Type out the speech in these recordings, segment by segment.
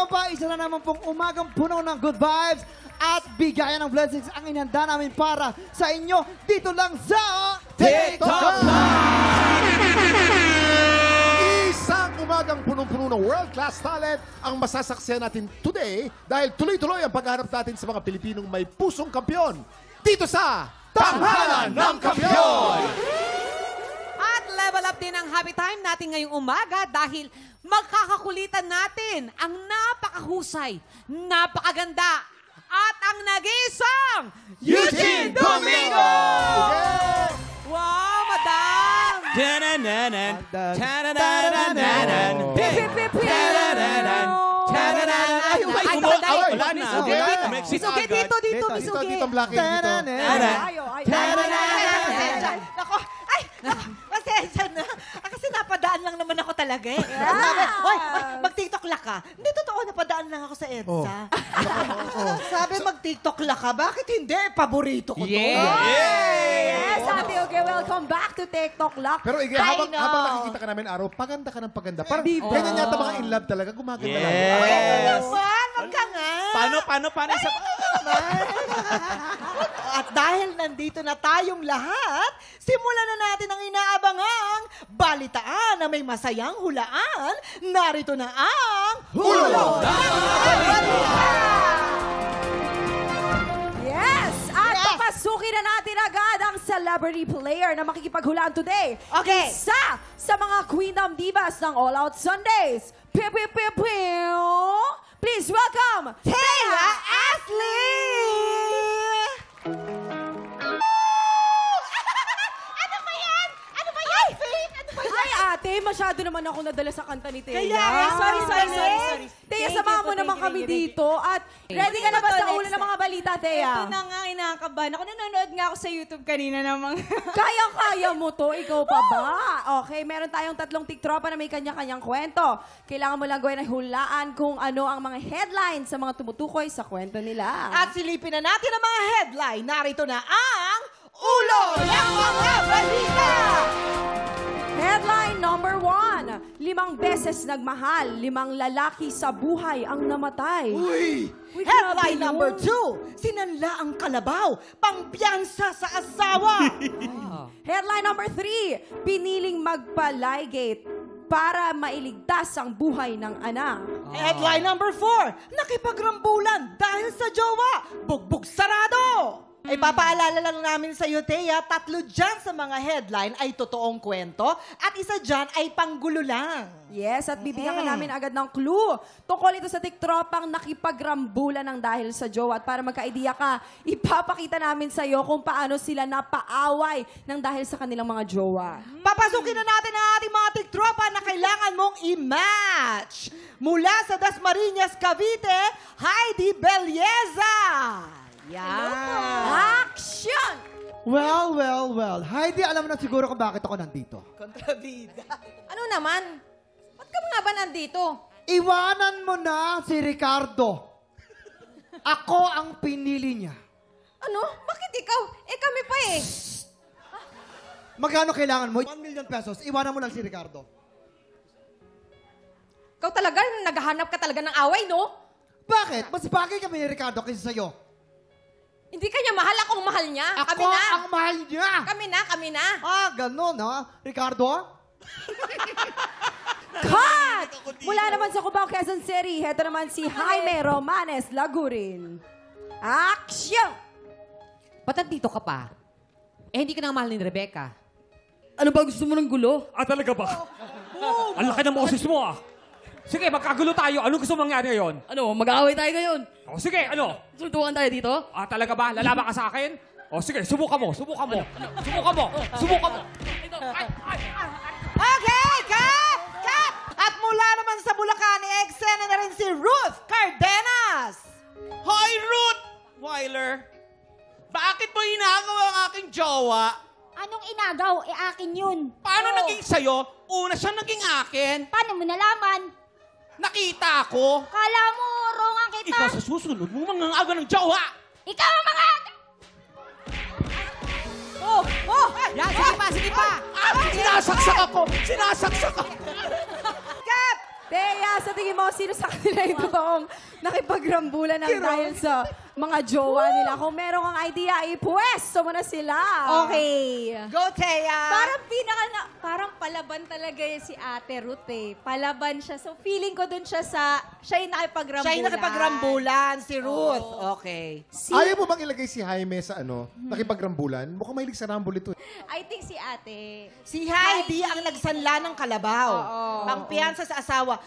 ano ba? Isa na naman pong umagang puno ng good vibes at bigayan ng blessings ang inihanda namin para sa inyo dito lang sa TikTok Isang umagang punong-puno ng world-class talent ang masasaksiyan natin today dahil tuloy-tuloy ang pagharap natin sa mga Pilipinong may pusong kampyon dito sa Tanghalan ng Kampyon! At level up din ang happy time natin ngayong umaga dahil magkakakulitan natin ang napakahusay, napakaganda, at ang nag-iisang Eugene Domingo! Wow, madam! Ta-da-na-nan. Ta-da-da-da-da-nan. Ay, wala na. Misugi dito, misugi. Dito, Blackie, dito. Nako, pasensya na. Kasi napadaan lang naman ako talaga eh. Hoy, mag-TikTok la ka. Hindi totoo, napadaan lang ako sa EDSA. Sabi mag-TikTok la ka, bakit hindi? Paborito ko to. Yes, Ate Uge, welcome back to TikTok Lock. Pero Ige, habang nakikita ka namin araw, paganda ka ng paganda. Parang ganyan yata mga in love talaga, gumaganda lang. Naman, wag ka nga. Paano isa pa? At dahil nandito na tayong lahat, simulan na natin ang inaabangang balitaan na may masayang hulaan. Narito na ang Hulo ng Yes! At papasukin na natin agad ang celebrity player na makikipaghulaan today. Okay. Isa sa mga Queendom Divas ng All Out Sundays. Please welcome Thea Ashley! Ano ba yan? Faith? Ano ba yan? Ay, ate, masyado naman ako nadala sa kanta ni Thea. Kaya, sorry. Thea, samahan mo naman kami dito. At ready ka na ba sa ulo ng mga balita, Thea? Ito na nga, inakabahan ako. Nanonood nga ako sa YouTube kanina namang. Kaya-kaya mo to, ikaw pa ba? Okay, meron tayong 3 tiktropa na may kanya-kanyang kwento. Kailangan mo lang gawin ang hulaan kung ano ang mga headlines sa mga tumutukoy sa kwento nila. At silipin na natin ang mga headline. Narito na ang Ulo ng Mga Balita! Headline number 1. 5 beses nagmahal, 5 lalaki sa buhay ang namatay. Uy! Headline number 2. Sinanla ang kalabaw, pangpiyansa sa asawa. Headline number 3. Piniling magpalaygate para mailigtas ang buhay ng anak. Headline number 4. Nakipagrambulan dahil sa jowa, bugbog sarado. Ay papaalala lang namin sa iyo, Thea, 3 dyan sa mga headline ay totoong kwento at isa dyan ay panggulo lang. Yes, at bibigyan ka namin agad ng clue. Tungkol ito sa tiktropang nakipagrambulan ng dahil sa jowa. At para magka-idea ka, ipapakita namin sa iyo kung paano sila napaaway ng dahil sa kanilang mga jowa. Papasukin na natin ang ating mga tiktropa na kailangan mong i-match. Mula sa Dasmariñas, Cavite, Heidi Belleza. Yan. Action! Well. Heidi, alam mo na siguro kung bakit ako nandito. Kontrabida. Ano naman? Ba't ka nga ba nandito? Iwanan mo na si Ricardo. Ako ang pinili niya. Ano? Bakit ikaw? Eh kami pa eh. Magkano kailangan mo? 1 million pesos. Iwanan mo lang si Ricardo. Ikaw talaga, naghahanap ka talaga ng away, no? Bakit? Mas bagay kami ni Ricardo kaysa sa'yo. Hindi ka niya mahal, akong mahal niya. Ako Kami na. ang mahal niya. Kami na. Ah, ganun ha? Ricardo? Cut! Mula naman sa Cubao, Quezon City, heto naman si Jaime Romanes Lagurin. Action! Ba't nandito ka pa? Eh, hindi ka na mahal ni Rebecca. Ano ba gusto mo ng gulo? Talaga ba? Ang laki ng boses mo Sige, magkagulo tayo. Anong gusto mangyari ngayon? Ano, mag-aaway tayo ngayon. Sige, ano? Sultukan tayo dito. Talaga ba? Lalaban ka sa akin? Sige, subukan mo. Okay, cut! At mula naman sa Bulacan, eksena na rin si Ruth Cardenas. Hoy, Ruth! Weiler, bakit mo hinagaw ang aking jowa? Anong inagaw? Akin yun. Paano naging sa'yo? Una siyang naging akin. Paano mo nalaman? Nakita ko. Kala mo, rongan kita? Ikaw sa susunod mo mangangaga ng jowa. Ikaw ang mga... Yan, sige pa. Sinasaksak ako! Cut! Teya, sa tingin mo, sino sa kanila yung totoong nakipagrambulan ng dahil sa mga jowa nila? Kung meron kang idea, ipwesto mo na sila. Okay. Go, Thea. Parang palaban talaga yun si Ate Ruth eh. Palaban siya. So feeling ko dun siya yung nakipagrambulan. Siya yung nakipagrambulan, si Ruth. Okay. Ayaw mo bang ilagay si Jaime sa nakipagrambulan? Mukhang mahilig sa rumble ito. I think si Ate. Si Heidi ang nagsanla ng kalabaw. Ang piyansa sa asawa.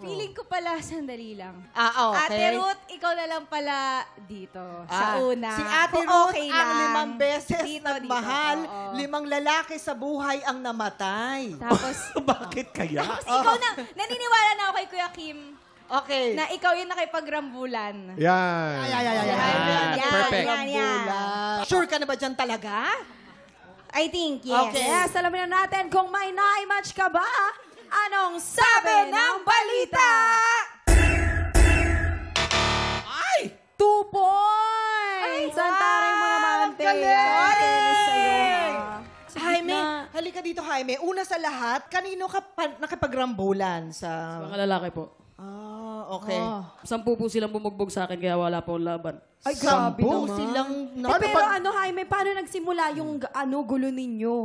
Feeling ko pala, sandali lang. Okay. Ate Ruth, ikaw na lang pala dito. Sa una. Si Ate Kung Ruth okay ang 5 lang. beses Dito, nagmahal, dito. 5 lalaki sa buhay ang namatay. Tapos, Bakit kaya? ikaw na, naniniwala na ako kay Kuya Kim Okay. na ikaw yung nakipagrambulan. Yan. Perfect. Sure ka na ba dyan talaga? I think, yes. Okay. Yes, alamin na natin kung may na-match ka ba. Anong sabi ng balita? Ay! 2 points! Santarin mo naman, Teya. Galing! Sa Jaime, gitna. halika dito, Jaime. Una sa lahat, kanino ka nakipagrambulan sa... Mga lalaki po. Okay. 10 po silang bumugbog sa akin kaya wala po laban. Ay, grabe Sampu naman. silang... Pero Jaime, paano nagsimula yung gulo ninyo?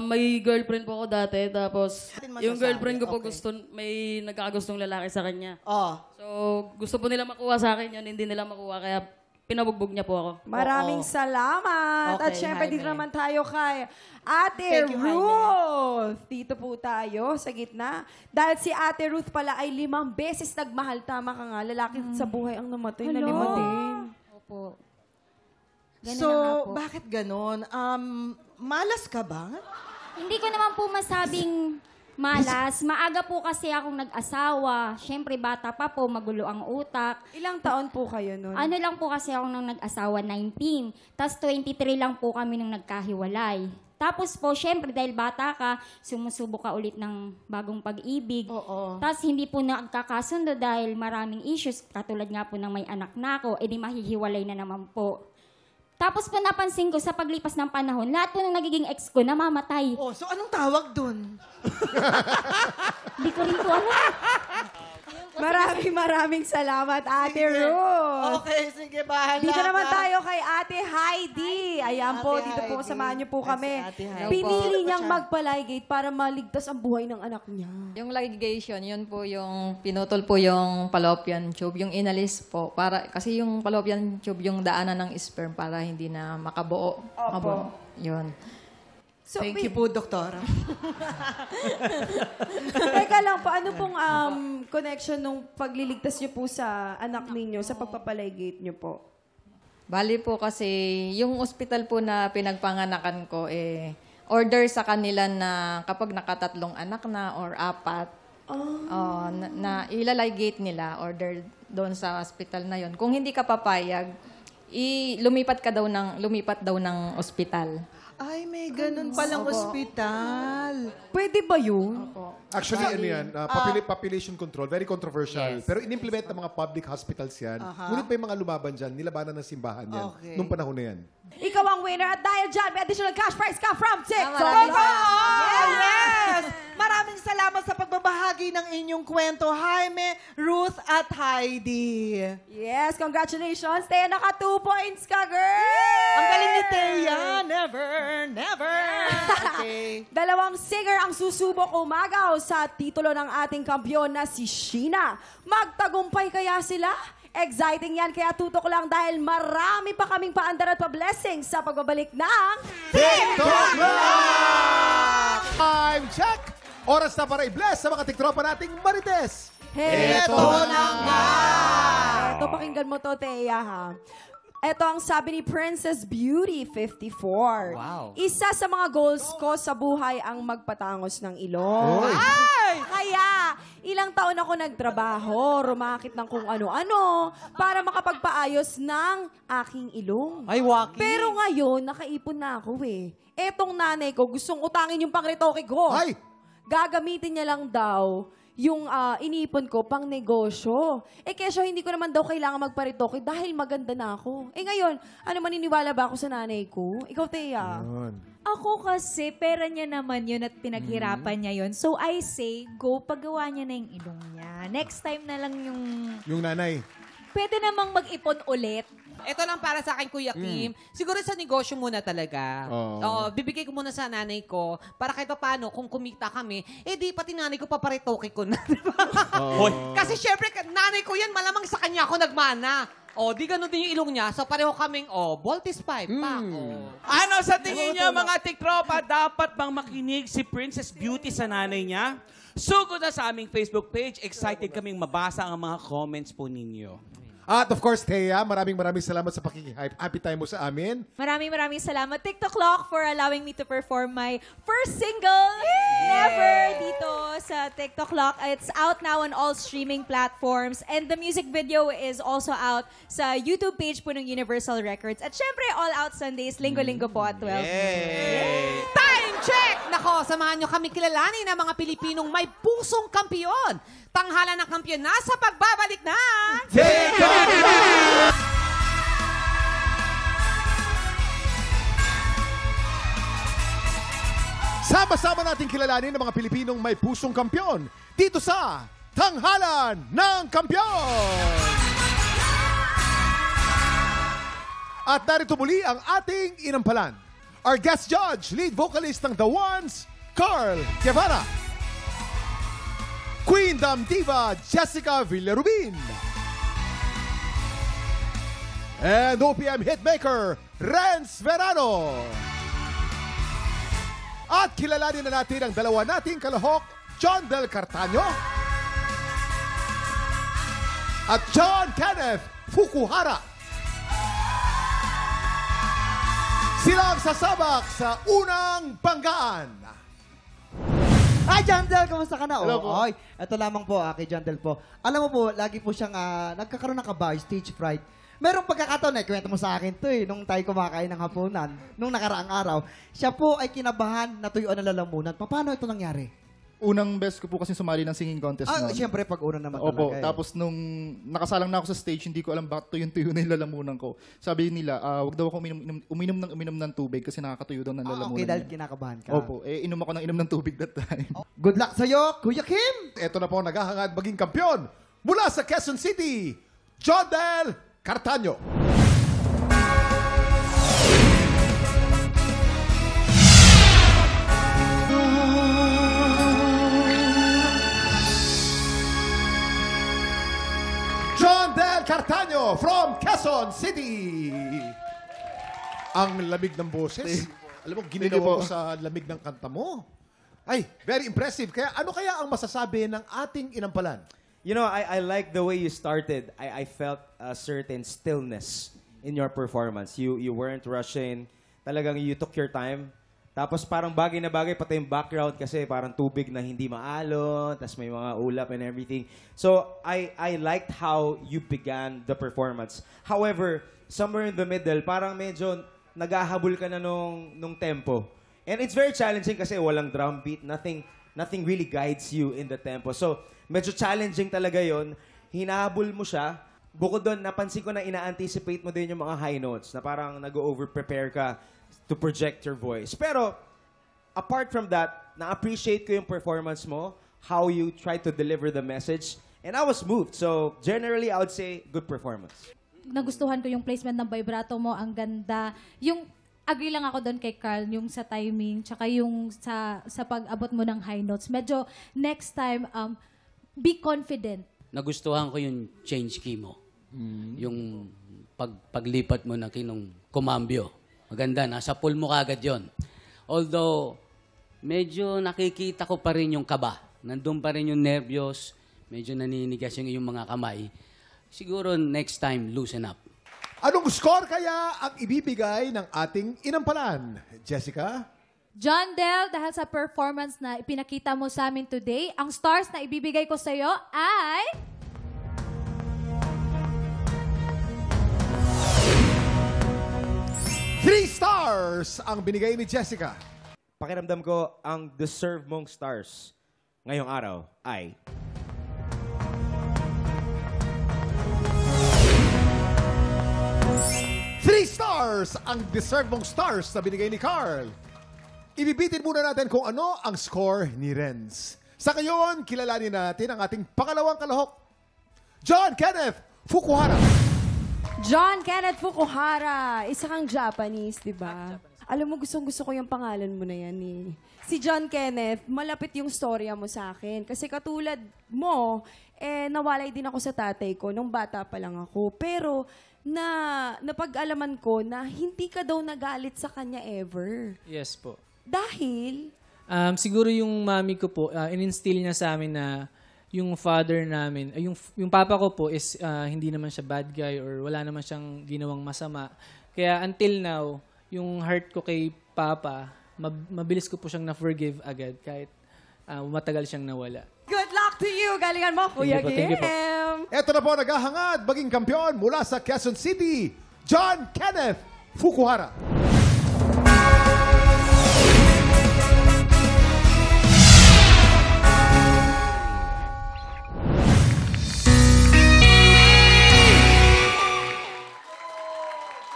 May girlfriend po ako dati, tapos Atin masasabi, yung girlfriend ko po okay. may nagkakagustong lalaki sa kanya. Oh. So, gusto po nila makuha sa akin yun, hindi nila makuha, kaya pinabugbog niya po ako. Maraming salamat. At Okay, syempre, Jaime. dito naman tayo kay Ate Thank you, Jaime. Ruth. Dito po tayo sa gitna. Dahil si Ate Ruth pala ay 5 beses nagmahal. Tama ka nga, lalaki sa buhay ang namatay na 5 din. Opo. So, bakit ganon? Malas ka ba? Hindi ko naman po masabing malas. Maaga po kasi akong nag-asawa. Siyempre, bata pa po, magulo ang utak. Ilang taon po kayo nun? Ano lang po kasi ako nung nag-asawa, 19. Tapos 23 lang po kami nung nagkahiwalay. Tapos po, syempre, dahil bata ka, sumusubok ka ulit ng bagong pag-ibig. Oo. Tapos hindi po nagkakasundo dahil maraming issues. Katulad nga po ng may anak na ako, edi mahihiwalay na naman po. Tapos po napansin ko sa paglipas ng panahon, lahat po ng nagiging ex ko namamatay. Oh, so anong tawag dun? Hindi ko rin po alam. Maraming salamat, Ate Ruth. Okay, sige, bahala Dito naman ka. tayo kay Ate Heidi. Ayan po, Ate dito po, Heidi. samahan niyo po kami. Ay, si Ate Heidi. Pinili Opo. niyang magpalaygate para maligtas ang buhay ng anak niya. Yung ligation, yun po yung pinutol po yung fallopian tube, yung inalis po. Kasi yung fallopian tube yung daanan ng sperm para hindi na makabuo. Mabuo. Yun. So, Thank you po, Doktora. Teka lang po, ano pong connection nung pagliligtas niyo po sa anak ninyo, sa pagpapalaygate niyo po? Bali po kasi yung ospital po na pinagpanganakan ko, order sa kanila na kapag nakatatlong anak na or 4, na ilaligate nila, order doon sa hospital na yon. Kung hindi ka papayag, lumipat daw ng ospital. Ay, may ganun palang ospital. Pwede ba yun? Actually, population control, very controversial. Pero inimplement ng mga public hospitals yan. Ngunit may mga lumaban dyan, nilabanan ng simbahan yan. Okay. Nung panahon na yan. Ikaw ang winner at dahil dyan, may additional cash prize ka from TikTok. Yes! Maraming salamat sa pagbabahagi ng inyong kwento, Jaime, Ruth, at Heidi. Yes, congratulations. Teya, naka 2 points ka, girl! Ang galing ni Thea. Never, never. Okay. 2 singer ang susubok umagaw sa titulo ng ating kampyon na si Sheena. Magtagumpay kaya sila? Exciting yan, kaya tutok lang dahil marami pa kaming paandar at pa-blessings sa pagbabalik ng TikTok Rock! Time check! Oras na para i-bless sa mga tiktropa nating Marites. Heto na nga! Ito, pakinggan mo to, Teya, ha? Ito ang sabi ni Princess Beauty 54. Wow. Isa sa mga goals ko sa buhay ang magpatangos ng ilong. Oy. Ay! Kaya, ilang taon ako nagtrabaho, rumakit ng kung ano-ano, para makapagpaayos ng aking ilong. Ay, Waki. Pero ngayon, nakaipon na ako eh. Etong nanay ko, gustong utangin yung pangretoke ko. Ay! Gagamitin niya lang daw yung iniipon ko pang negosyo. Kesyo hindi ko naman daw kailangan magparitoke dahil maganda na ako. Ngayon, ano maniniwala ba ako sa nanay ko? Ikaw, Thea. Ako kasi, pera niya naman yun at pinaghirapan niya yun. So I say, go, paggawa niya na yung ilong niya. Next time na lang Yung nanay. pwede namang mag-ipon ulit. Ito lang para sa akin, Kuya Kim. Siguro sa negosyo muna talaga. Oo, bibigay ko muna sa nanay ko para kahit paano, kung kumita kami, di pati nanay ko paparitoke ko na. Diba? Kasi syempre, nanay ko yan, malamang sa kanya ako nagmana. Di ganun din yung ilong niya. So pareho kaming, Voltis 5 pa. Ano sa tingin niyo, mga tiktropa, dapat bang makinig si Princess Beauty sa nanay niya? Sugod na sa aming Facebook page. Excited kaming mabasa ang mga comments po ninyo. At of course, Thea, maraming salamat sa paki-happy time mo sa amin. Maraming salamat, TikTok Clock, for allowing me to perform my first single, Never, dito sa TikTok Clock. It's out now on all streaming platforms. And the music video is also out sa YouTube page po ng Universal Records. At syempre, all out Sundays, linggo-linggo po at 12. Yay! Time check! Nako, samahan nyo kami kilalanin ng mga Pilipinong may pusong kampiyon. Tanghalan ng kampiyon na sa pagbabalik na... Sama-sama natin kilalanin ng mga Pilipinong may pusong kampiyon dito sa Tanghalan ng Kampiyon! At narito muli ang ating inampalan. Our guest judge, lead vocalist ng The Ones, Carl Guevara. Queen Dam Diva, Jessica Villarubin. And OPM hitmaker, Renz Verano. At kilalanin na natin ang dalawa nating kalahok, John Del Cartaño at John Kenneth Fukuhara. Sila ang sasabak sa unang banggaan. Hi, Jandel! Kamusta ka na? Hello po. Oy, ito lamang po, kay Jandel po. Alam mo po, lagi po siyang nagkakaroon ng kabayo, stage fright. Merong pagkakataon, kwento mo sa akin to nung tayo kumakain ng hapunan, nung nakaraang araw, siya po ay kinabahan, natuyuan ng lalamunan. Paano ito nangyari? Unang best ko po kasi sumali ng singing contest noon. Siyempre, pag una naman Opo, talaga. tapos nung nakasalang na ako sa stage, hindi ko alam bakit tuyong-tuyo na yung lalamunan ko. Sabi nila, wag daw ako uminom ng tubig kasi nakakatuyo daw ng lalamunan. Okay, dahil niya. kinakabahan ka. Opo, inom ako ng inom ng tubig that time. Good luck sa'yo, Kuya Kim! Ito na po ang naghahangad maging kampiyon mula sa Quezon City, John Del Cartaño. John Del Cartaño from Quezon City. Ang lamig ng boses. Alam mo, ginawa ko sa lamig ng kanta mo. Ay, very impressive. Kaya ano kaya ang masasabi ng ating inampalan? You know, I like the way you started. I felt a certain stillness in your performance. You weren't rushing. Talagang you took your time. Tapos parang bagay na bagay, pati yung background kasi parang tubig na hindi maalon, tapos may mga ulap and everything. So, I liked how you began the performance. However, somewhere in the middle, parang medyo naghahabol ka na nung tempo. And it's very challenging kasi walang drum beat, nothing really guides you in the tempo. So, medyo challenging talaga yon. Hinahabol mo siya. Bukod doon, napansin ko na ina-anticipate mo din yung mga high notes na parang nag-over-prepare ka to project your voice. Pero, apart from that, na-appreciate ko yung performance mo, how you try to deliver the message, and I was moved. So, generally, I would say, good performance. Nagustuhan ko yung placement ng vibrato mo, ang ganda. Yung agree lang ako doon kay Carl, yung sa timing, tsaka yung sa pag-abot mo ng high notes. Medyo next time, be confident. Nagustuhan ko yung change key mo. Yung paglipat mo ng kinong kumambyo. Maganda, nasa pool mo kagad yon. Although, medyo nakikita ko pa rin yung kaba. Nandun pa rin yung nervyos, medyo naninigas yung iyong mga kamay. Siguro next time, loosen up. Anong score kaya ang ibibigay ng ating inampalan? Jessica? John Del, dahil sa performance na ipinakita mo sa amin today, ang stars na ibibigay ko sa'yo ay... 3 stars ang binigay ni Jessica. Pakiramdam ko, ang deserve mong stars ngayong araw ay stars ang deserve mong stars na binigay ni Carl. Ibibitin muna natin kung ano ang score ni Renz. Sa ngayon, kilalanin natin ang ating pangalawang kalahok. John Kenneth Fukuhara. John Kenneth Fukuhara. Isa kang Japanese, di ba? Alam mo, gustong-gusto ko yung pangalan mo na yan eh. Si John Kenneth, malapit yung storya mo sa akin. Kasi katulad mo, nawalay din ako sa tatay ko nung bata pa lang ako. Pero napag-alaman ko na hindi ka daw nagalit sa kanya ever. Yes po. Dahil? Siguro yung mami ko po, in-instill niya sa amin na yung father namin, yung papa ko po is hindi naman siya bad guy or wala naman siyang ginawang masama. Kaya until now, yung heart ko kay papa, mabilis ko po siyang na-forgive agad kahit matagal siyang nawala. Good luck to you! Galingan mo, Kuya Kim! Ito na po naghahangad, maging kampiyon mula sa Quezon City, John Kenneth Fukuhara.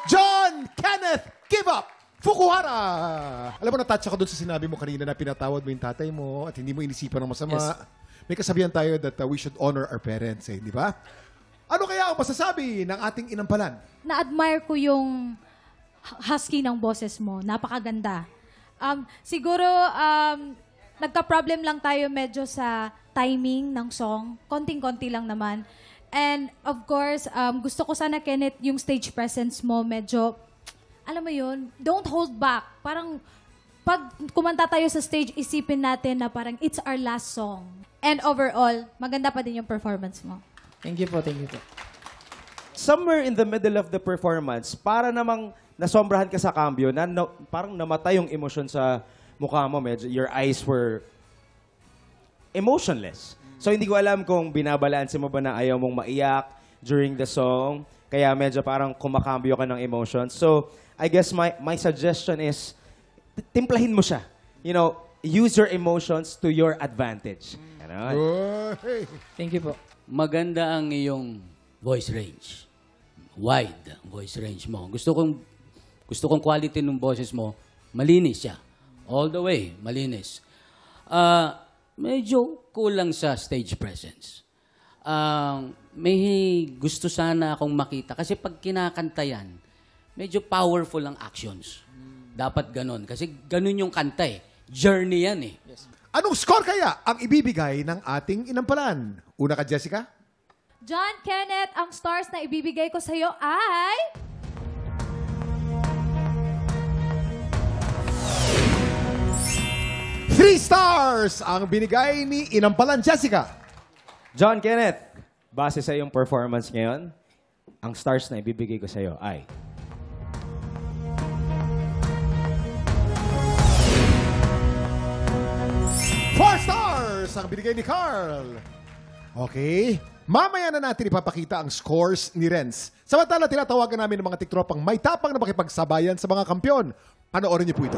John Kenneth Give Up Fukuhara! Alam mo, natouch ako doon sa sinabi mo kanina na pinatawad mo yung tatay mo at hindi mo inisipan ng masama. Yes. May kasabihan tayo that we should honor our parents, di ba? Ano kaya ang masasabi ng ating inampalan? Na-admire ko yung husky ng boses mo. Napakaganda. Siguro, nagka-problem lang tayo medyo sa timing ng song. Konting-konti lang naman. And of course, gusto ko sana, Kenneth, yung stage presence mo medyo, alam mo yun, don't hold back. Parang, pag kumanta tayo sa stage, isipin natin na parang it's our last song. And overall, maganda pa din yung performance mo. Thank you po, thank you po. Somewhere in the middle of the performance, para namang nasombrahan ka sa cambio, parang namatay yung emosyon sa mukha mo. Medyo, your eyes were emotionless. So, hindi ko alam kung binabalanse mo ba na ayaw mong maiyak during the song. Kaya medyo parang kumakambyo ka ng emotions. So, I guess my suggestion is, timplahin mo siya. You know, use your emotions to your advantage. Thank you po. Maganda ang iyong voice range. Wide ang voice range mo. Gusto kong quality ng boses mo, malinis siya. All the way, malinis. Medyo kulang sa stage presence. May gusto sana akong makita. Kasi pag kinakanta yan, medyo powerful ang actions. Dapat ganun. Kasi ganun yung kanta eh. Journey yan eh. Yes. Anong score kaya ang ibibigay ng ating inampalan? Una ka, Jessica? John Kenneth, ang stars na ibibigay ko sa'yo ay... Three stars ang binigay ni inampalan Jessica. John Kenneth, base sa iyong performance ngayon, ang stars na ibibigay ko sa iyo ay... 4 stars ang binigay ni Carl. Okay. Mamaya na natin ipapakita ang scores ni Renz. Samantala, tinatawagan namin ng mga tiktropang may tapang na makipagsabayan sa mga kampyon. Panoorin niyo po ito.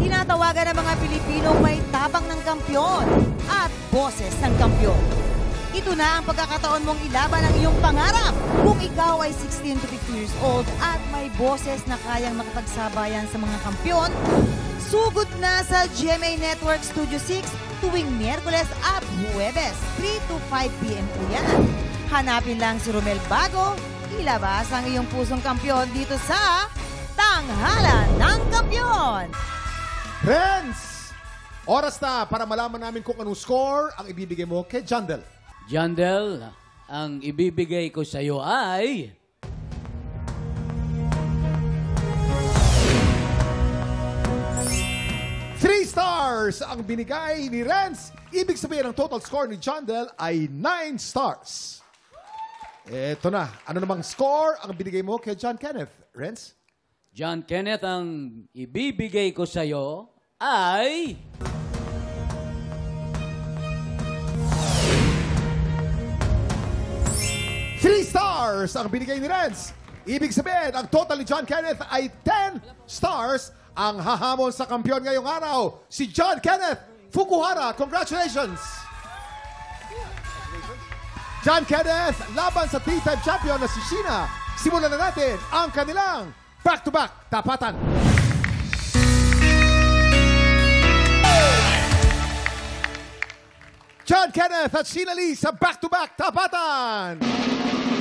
Tinatawagan ng mga Pilipinong may tapang ng kampyon at boses ng kampyon. Ito na ang pagkakataon mong ilaban ang iyong pangarap. Kung ikaw ay 16 to 50 years old at may boses na kayang makapagsabayan sa mga kampyon, sugod na sa GMA Network Studio 6 tuwing Miyerkules at Huwebes, 3 to 5 p.m. po yan. Hanapin lang si Romel Bago, ilabas ang iyong pusong kampyon dito sa Tanghalan ng Kampyon! Renz! Oras na para malaman namin kung anong score ang ibibigay mo kay Jandel. Jandel, ang ibibigay ko sa iyo ay... 3 stars ang binigay ni Renz. Ibig sabihin, ang total score ni Jandel ay 9 stars. Eto na. Ano namang score ang binigay mo kay John Kenneth? Renz? John Kenneth, ang ibibigay ko sa iyo ay... 3 stars ang binigay ni Renz. Ibig sabihin, ang total ni John Kenneth ay 10 stars. Ang hahamon sa kampiyon ngayong araw, si John Kenneth Fukuhara. Congratulations! John Kenneth, laban sa 3-time champion na si Sheena. Simulan na natin ang kanilang back-to-back tapatan. John Kenneth at Sheila Lee sa back-to-back tapatan.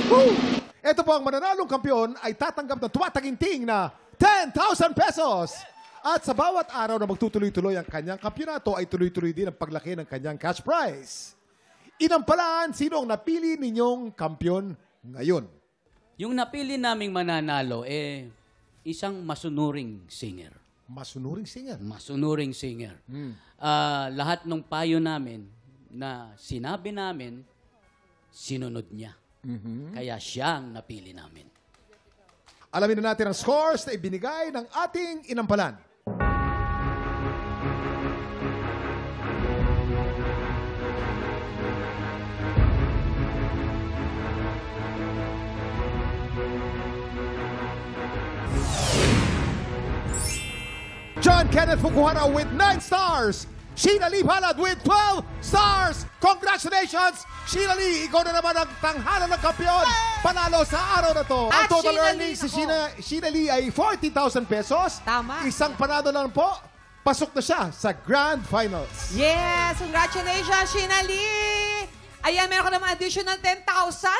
Woo! Ito po ang mananalong kampiyon ay tatanggap ng tumataginting na 10,000 pesos. At sa bawat araw na magtutuloy-tuloy ang kanyang kampyonato ay tuloy-tuloy din ang paglaki ng kanyang cash prize. Inampalaan, sino ang napili ninyong kampiyon ngayon? Yung napili naming mananalo, isang masunuring singer. Masunuring singer? Masunuring singer. Lahat ng payo namin na sinabi namin, sinunod niya. Kaya siya ang napili namin. Alamin na natin ang scores na ibinigay ng ating inampalan. John Kenneth Fukuhara with 9 stars. Sheila Lee Palad with 12 stars. Congratulations, Sheila Lee. Ikaw na naman ang tanghalan ng kampiyon. Panalo sa araw na to. Ang At total Sheila earnings Lee, si Sheila Lee ay 40,000 pesos. Tama. Isang panalo lang po. Pasok na siya sa Grand Finals. Yes! Congratulations, Sheila Lee! Ayan, meron ka naman additional 10,000.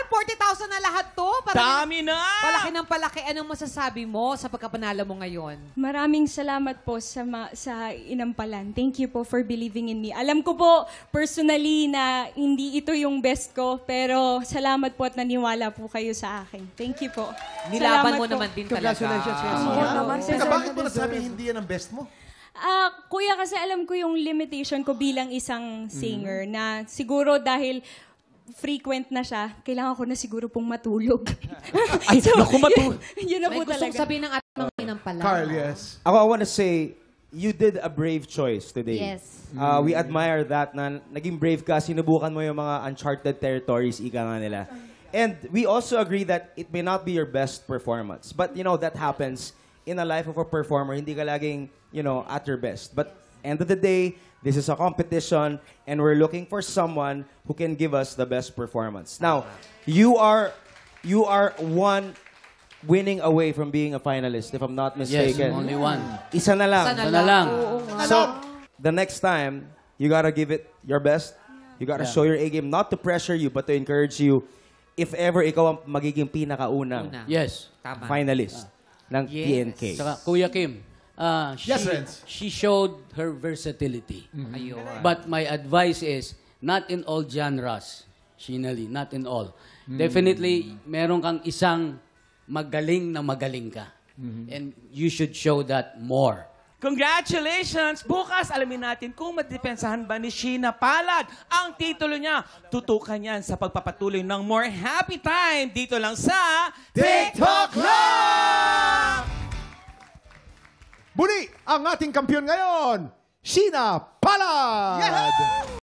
40,000 na lahat to. Dami na! Palaki ng palaki. Anong masasabi mo sa pagkapanalo mo ngayon? Maraming salamat po sa inampalan. Thank you po for believing in me. Alam ko po personally na hindi ito yung best ko, pero salamat po at naniwala po kayo sa akin. Thank you po. Nilaban Salamat mo po. naman din talaga. Congratulations, Teka, bakit mo nasabi hindi yan ang best mo? Kuya, kasi alam ko yung limitation ko bilang isang singer na siguro dahil frequent na siya, kailangan ko na siguro pong matulog. Ay, naku, matulog. Yun na po May gustong talaga. sabihin ng ating mga inampalan. Carl, yes. I want to say, you did a brave choice today. Yes. We admire that na naging brave ka, sinubukan mo yung mga uncharted territories, ika nga nila. And we also agree that it may not be your best performance. But, you know, that happens in a life of a performer. Hindi ka laging, you know, at your best. But end of the day, this is a competition and we're looking for someone who can give us the best performance. Now, you are one winning away from being a finalist, if I'm not mistaken. Yes, only one. Isa na lang. Isa na lang. So, the next time, you gotta give it your best. You gotta show your A-game, not to pressure you, but to encourage you. If ever ikaw ang magiging pinakaunang Yes. finalist ng TNK. Saka, Kuya Kim, Yes, Renz. she showed her versatility. But my advice is, not in all genres, Sheila Lee, not in all. Definitely, meron kang isang magaling ka. And you should show that more. Congratulations! Bukas, alamin natin kung madidepensahan ba ni Sheena Palad ang titulo niya. Tutukan yan sa pagpapatuloy ng more happy time dito lang sa TikTok Lang! Muli, ang ating kampiyon ngayon, Sheena Palad!